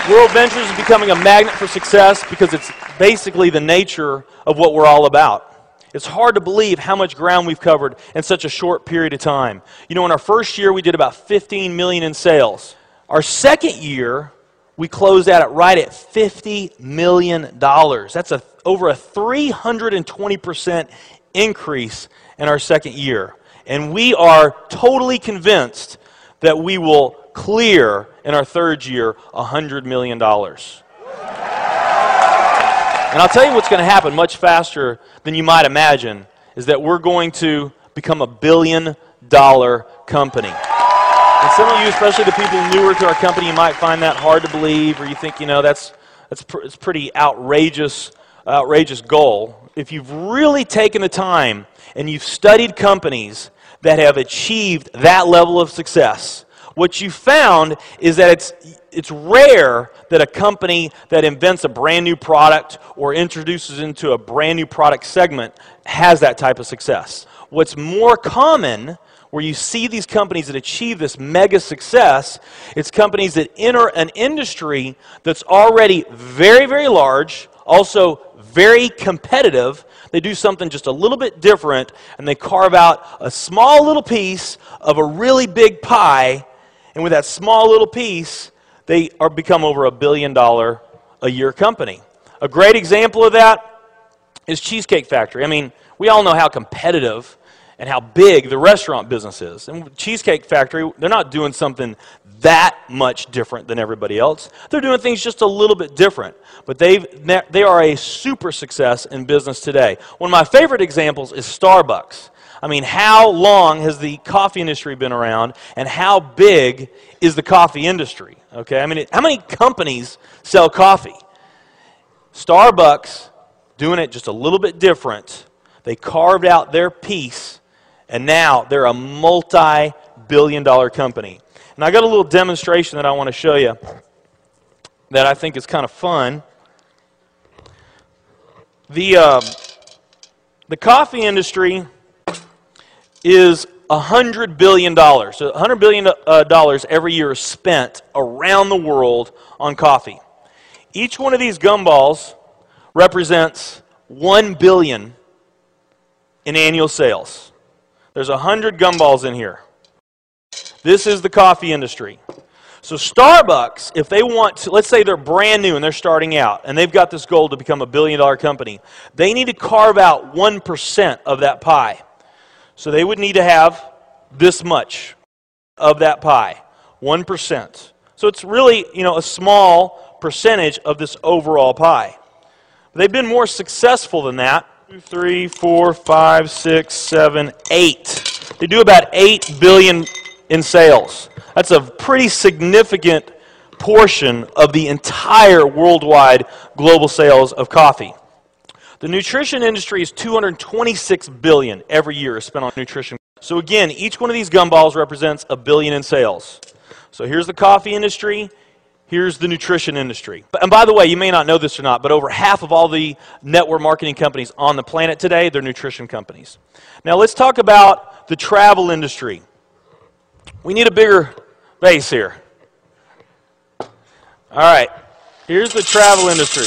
WorldVentures is becoming a magnet for success because it's basically the nature of what we're all about. It's hard to believe how much ground we've covered in such a short period of time. You know, in our first year, we did about 15 million in sales. Our second year, we closed out right at $50 million. That's over a 320% increase in our second year. And we are totally convinced that we will clear in our third year $100 million. And I'll tell you what's going to happen much faster than you might imagine is that we're going to become $1 billion company. And some of you, especially the people newer to our company, you might find that hard to believe, or you think, you know, it's pretty outrageous goal. If you've really taken the time and you've studied companies that have achieved that level of success, what you found is that it's rare that a company that invents a brand new product or introduces into a brand new product segment has that type of success. What's more common, where you see these companies that achieve this mega success, it's companies that enter an industry that's already very, very large, also very competitive. They do something just a little bit different, and they carve out a small little piece of a really big pie, and with that small little piece, they become over $1 billion a year company. A great example of that is Cheesecake Factory. I mean, we all know how competitive and how big the restaurant business is. And Cheesecake Factory, they're not doing something that much different than everybody else. They're doing things just a little bit different. But they are a super success in business today. One of my favorite examples is Starbucks. I mean, how long has the coffee industry been around, and how big is the coffee industry? Okay, I mean, how many companies sell coffee? Starbucks, doing it just a little bit different. They carved out their piece, and now they're a multi-billion-dollar company. And I got a little demonstration that I want to show you that I think is kind of fun. The coffee industry is $100 billion. So $100 billion every year is spent around the world on coffee. Each one of these gumballs represents $1 billion in annual sales. There's 100 gumballs in here. This is the coffee industry. So Starbucks, if they want to, let's say they're brand new and they're starting out, and they've got this goal to become $1 billion company, they need to carve out 1% of that pie. So they would need to have this much of that pie, 1%. So it's really, you know, a small percentage of this overall pie. They've been more successful than that. 2, 3, 4, 5, 6, 7, 8. They do about $8 billion in sales. That's a pretty significant portion of the entire worldwide global sales of coffee. The nutrition industry is $226 billion every year is spent on nutrition. So again, each one of these gumballs represents $1 billion in sales. So here's the coffee industry, here's the nutrition industry. And by the way, you may not know this or not, but over half of all the network marketing companies on the planet today, they're nutrition companies. Now let's talk about the travel industry. We need a bigger base here. All right, here's the travel industry.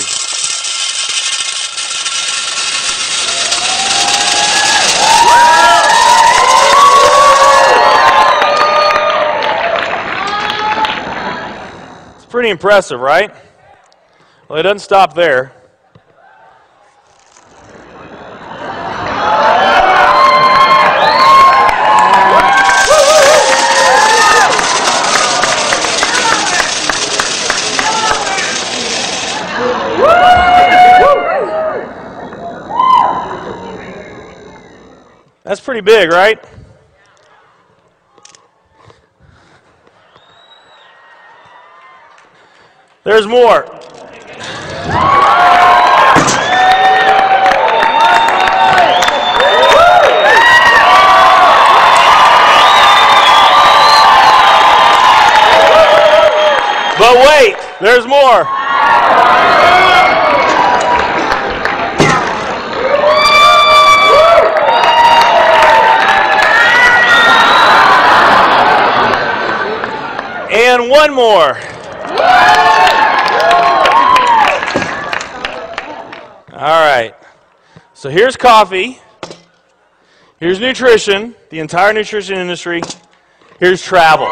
Pretty impressive, right? Well, it doesn't stop there. That's pretty big, right? There's more. But wait, there's more. And one more. All right. So here's coffee. Here's nutrition, the entire nutrition industry. Here's travel.